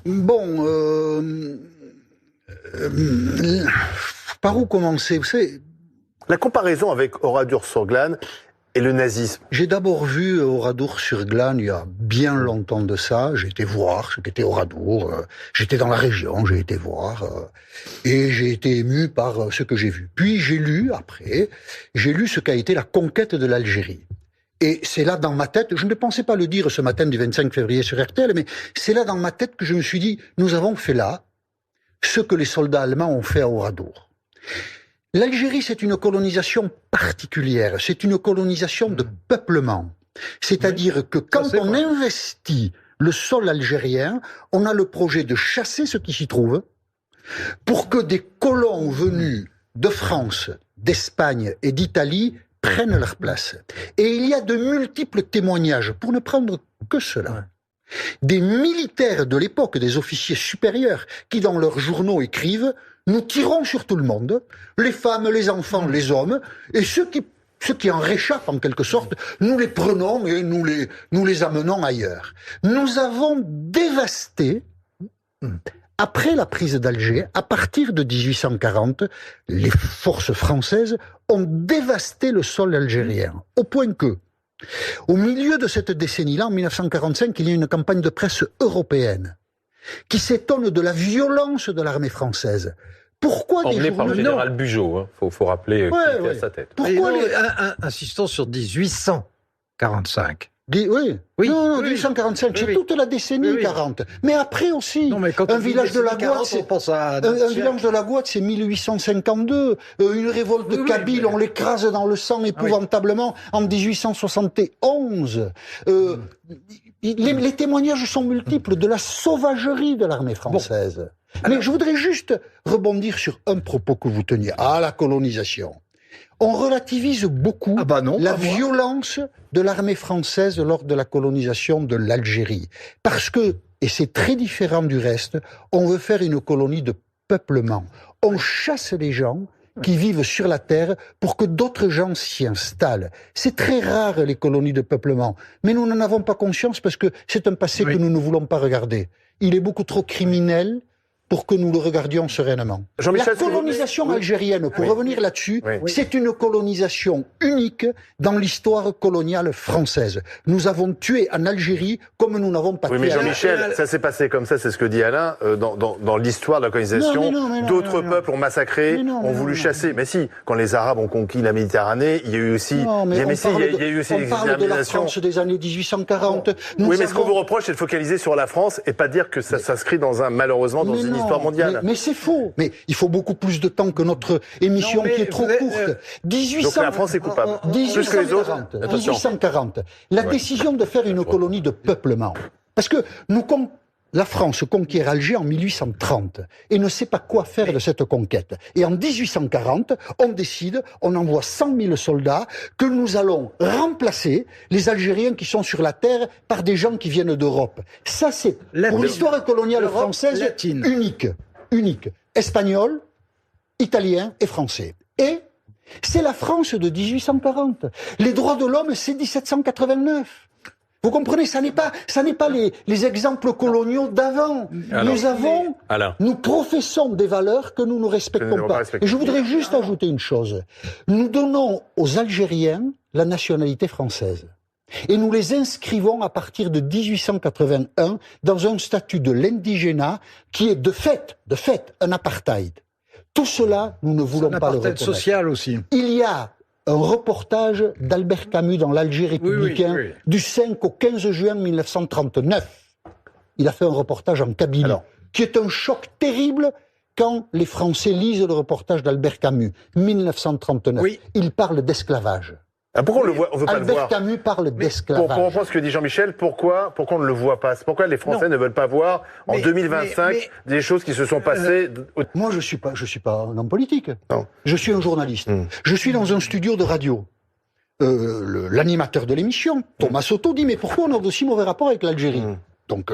Bon, par où commencer? Vous savez, la comparaison avec Oradour-sur-Glane et le nazisme. J'ai d'abord vu Oradour-sur-Glane il y a bien longtemps de ça. J'ai été voir ce qu'était Oradour. J'étais dans la région, j'ai été voir. Et j'ai été ému par ce que j'ai vu. Puis j'ai lu, après, ce qu'a été la conquête de l'Algérie. Et c'est là dans ma tête, je ne pensais pas le dire ce matin du 25 février sur RTL, mais c'est là dans ma tête que je me suis dit, nous avons fait là ce que les soldats allemands ont fait à Oradour. L'Algérie, c'est une colonisation particulière, c'est une colonisation de peuplement. C'est-à-dire que quand on investit le sol algérien, on a le projet de chasser ce qui s'y trouve, pour que des colons venus de France, d'Espagne et d'Italie prennent leur place. Et il y a de multiples témoignages, pour ne prendre que cela. Des militaires de l'époque, des officiers supérieurs, qui dans leurs journaux écrivent « Nous tirons sur tout le monde, les femmes, les enfants, les hommes, et ceux qui en réchappent en quelque sorte, nous les prenons et nous les amenons ailleurs. » Nous avons dévasté, après la prise d'Alger, à partir de 1840, les forces françaises ont dévasté le sol algérien, au point que, au milieu de cette décennie-là, en 1945, il y a une campagne de presse européenne qui s'étonne de la violence de l'armée française. Pourquoi des emmené par le journaux... général Bugeaud, faut rappeler qui était à sa tête. Pourquoi insistons sur 1845. Oui. Non, 1845, c'est toute la décennie 40. Mais après aussi, un village de la Gouade, c'est 1852. Une révolte de Kabyles, on l'écrase dans le sang épouvantablement en 1871. Les témoignages sont multiples de la sauvagerie de l'armée française. Mais je voudrais juste rebondir sur un propos que vous teniez. La colonisation. On relativise beaucoup la violence de l'armée française lors de la colonisation de l'Algérie. Parce que, et c'est très différent du reste, on veut faire une colonie de peuplement. On chasse les gens qui vivent sur la terre pour que d'autres gens s'y installent. C'est très rare les colonies de peuplement. Mais nous n'en avons pas conscience parce que c'est un passé que nous ne voulons pas regarder. Il est beaucoup trop criminel pour que nous le regardions sereinement. La colonisation algérienne, pour revenir là-dessus, c'est une colonisation unique dans l'histoire coloniale française. Nous avons tué en Algérie comme nous n'avons pas tué mais Jean-Michel, ça s'est passé comme ça, c'est ce que dit Alain, dans l'histoire de la colonisation. D'autres peuples ont massacré, ont voulu chasser. Mais si, quand les Arabes ont conquis la Méditerranée, il y a eu aussi... on parle de la France des années 1840. Mais ce qu'on vous reproche, c'est de focaliser sur la France et pas dire que ça s'inscrit malheureusement dans une histoire mondiale. Mais c'est faux. Mais il faut beaucoup plus de temps que notre émission qui est trop courte. Donc la France est coupable. Plus que les autres. 1840. La décision de faire une colonie de peuplement. Parce que la France conquiert Alger en 1830 et ne sait pas quoi faire de cette conquête. Et en 1840, on décide, on envoie 100 000 soldats que nous allons remplacer les Algériens qui sont sur la terre par des gens qui viennent d'Europe. Ça, c'est pour l'histoire coloniale française unique. Espagnol, italien et français. Et c'est la France de 1840. Les droits de l'homme, c'est 1789. Vous comprenez, ça n'est pas les exemples coloniaux d'avant. Nous professons des valeurs que nous ne respectons pas. Et je voudrais juste ajouter une chose. Nous donnons aux Algériens la nationalité française. Et nous les inscrivons à partir de 1881 dans un statut de l'indigénat qui est de fait un apartheid. Tout cela, nous ne voulons pas le reconnaître. Social aussi. Il y a un reportage d'Albert Camus dans l'Alger républicain du 5 au 15 juin 1939. Il a fait un reportage en Kabylie, qui est un choc terrible quand les Français lisent le reportage d'Albert Camus, 1939. Il parle d'esclavage. Pourquoi on veut pas le voir? Albert Camus parle d'esclavage. Pour reprendre ce que dit Jean-Michel, pourquoi on ne le voit pas? Pourquoi les Français ne veulent pas voir en 2025 des choses qui se sont passées? Moi, je suis pas un homme politique. Non. Je suis un journaliste. Je suis dans un studio de radio. L'animateur de l'émission, Thomas Soto, dit « Mais pourquoi on a d'aussi mauvais rapport avec l'Algérie ?» Donc,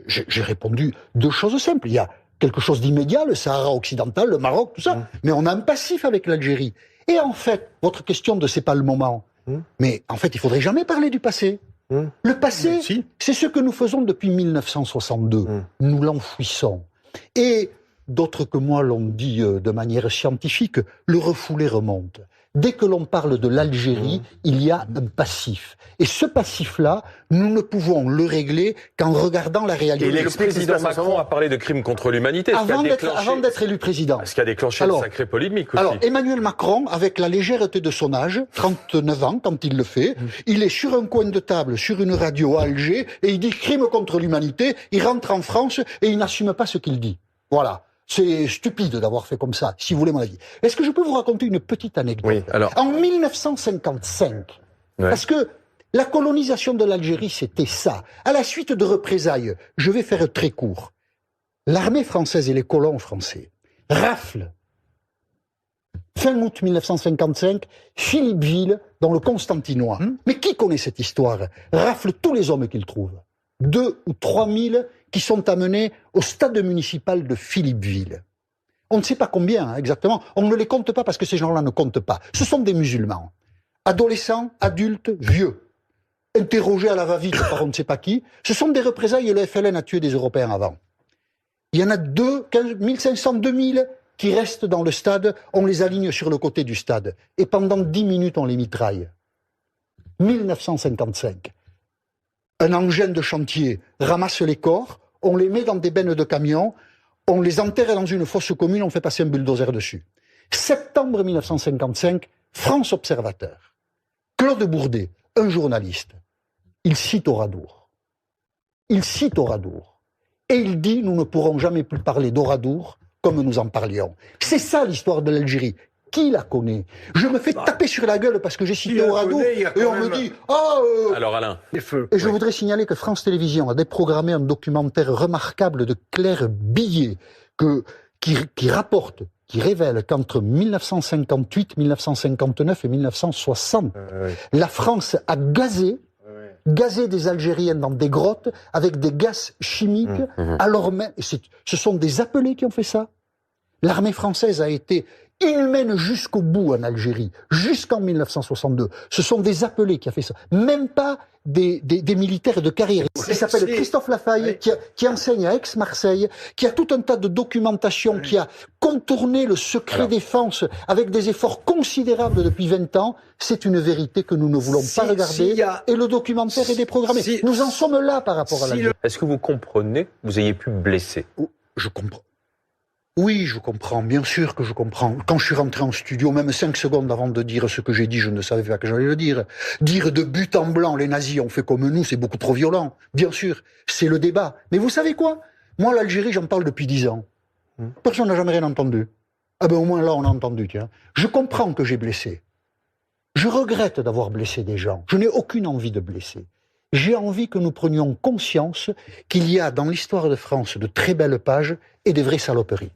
j'ai répondu deux choses simples. Il y a quelque chose d'immédiat, le Sahara occidental, le Maroc, tout ça. Mais on a un passif avec l'Algérie. Et en fait, votre question de « c'est pas le moment », mais en fait, il faudrait jamais parler du passé. Le passé, c'est ce que nous faisons depuis 1962. Nous l'enfouissons. Et d'autres que moi l'ont dit de manière scientifique, le refoulé remonte. Dès que l'on parle de l'Algérie, il y a un passif. Et ce passif-là, nous ne pouvons le régler qu'en regardant la réalité. Et l'ex-président Macron a parlé de crimes contre l'humanité. Avant d'être élu président. Ce qui a déclenché une sacrée polémique aussi. Alors, Emmanuel Macron, avec la légèreté de son âge, 39 ans quand il le fait, il est sur un coin de table, sur une radio à Alger, et il dit crime contre l'humanité, il rentre en France et il n'assume pas ce qu'il dit. Voilà. C'est stupide d'avoir fait comme ça, si vous voulez mon avis. Est-ce que je peux vous raconter une petite anecdote? Oui, alors. En 1955, parce que la colonisation de l'Algérie, c'était ça. À la suite de représailles, je vais faire très court. L'armée française et les colons français raflent, fin août 1955, Philippeville, dans le Constantinois. Mais qui connaît cette histoire? Rafle tous les hommes qu'ils trouvent. 2 ou 3 000 qui sont amenés au stade municipal de Philippeville. On ne sait pas combien exactement, on ne les compte pas parce que ces gens-là ne comptent pas. Ce sont des musulmans, adolescents, adultes, vieux, interrogés à la va-vite par on ne sait pas qui. Ce sont des représailles et le FLN a tué des Européens avant. Il y en a 1 500, 2000 qui restent dans le stade, on les aligne sur le côté du stade. Et pendant 10 minutes, on les mitraille. 1955. Un engin de chantier ramasse les corps, on les met dans des bennes de camions, on les enterre dans une fosse commune, on fait passer un bulldozer dessus. Septembre 1955, France Observateur. Claude Bourdet, un journaliste, il cite Oradour. Il cite Oradour. Et il dit, nous ne pourrons jamais plus parler d'Oradour comme nous en parlions. C'est ça l'histoire de l'Algérie. Qui la connaît? Je me fais taper sur la gueule parce que j'ai cité Oradour et on me dit Alors Alain, et je voudrais signaler que France Télévisions a déprogrammé un documentaire remarquable de Claire Billet qui rapporte, qui révèle qu'entre 1958, 1959 et 1960, la France a gazé des Algériens dans des grottes avec des gaz chimiques, alors même, ce sont des appelés qui ont fait ça. L'armée française a été inhumaine jusqu'au bout en Algérie, jusqu'en 1962. Ce sont des appelés qui a fait ça. Même pas des militaires de carrière. Il s'appelle Christophe Lafaille, qui enseigne à Aix-Marseille, qui a tout un tas de documentation, qui a contourné le secret défense avec des efforts considérables depuis 20 ans. C'est une vérité que nous ne voulons pas regarder. Et le documentaire est déprogrammé. Nous en sommes là par rapport à l'Algérie. Est-ce que vous comprenez que vous ayez pu blesser? Je comprends. Oui, je comprends, bien sûr que je comprends. Quand je suis rentré en studio, même 5 secondes avant de dire ce que j'ai dit, je ne savais pas que j'allais le dire. Dire de but en blanc, les nazis ont fait comme nous, c'est beaucoup trop violent. Bien sûr, c'est le débat. Mais vous savez quoi? Moi, l'Algérie, j'en parle depuis 10 ans. Personne n'a jamais rien entendu. Ah ben au moins là, on a entendu, tiens. Je comprends que j'ai blessé. Je regrette d'avoir blessé des gens. Je n'ai aucune envie de blesser. J'ai envie que nous prenions conscience qu'il y a dans l'histoire de France de très belles pages et des vraies saloperies.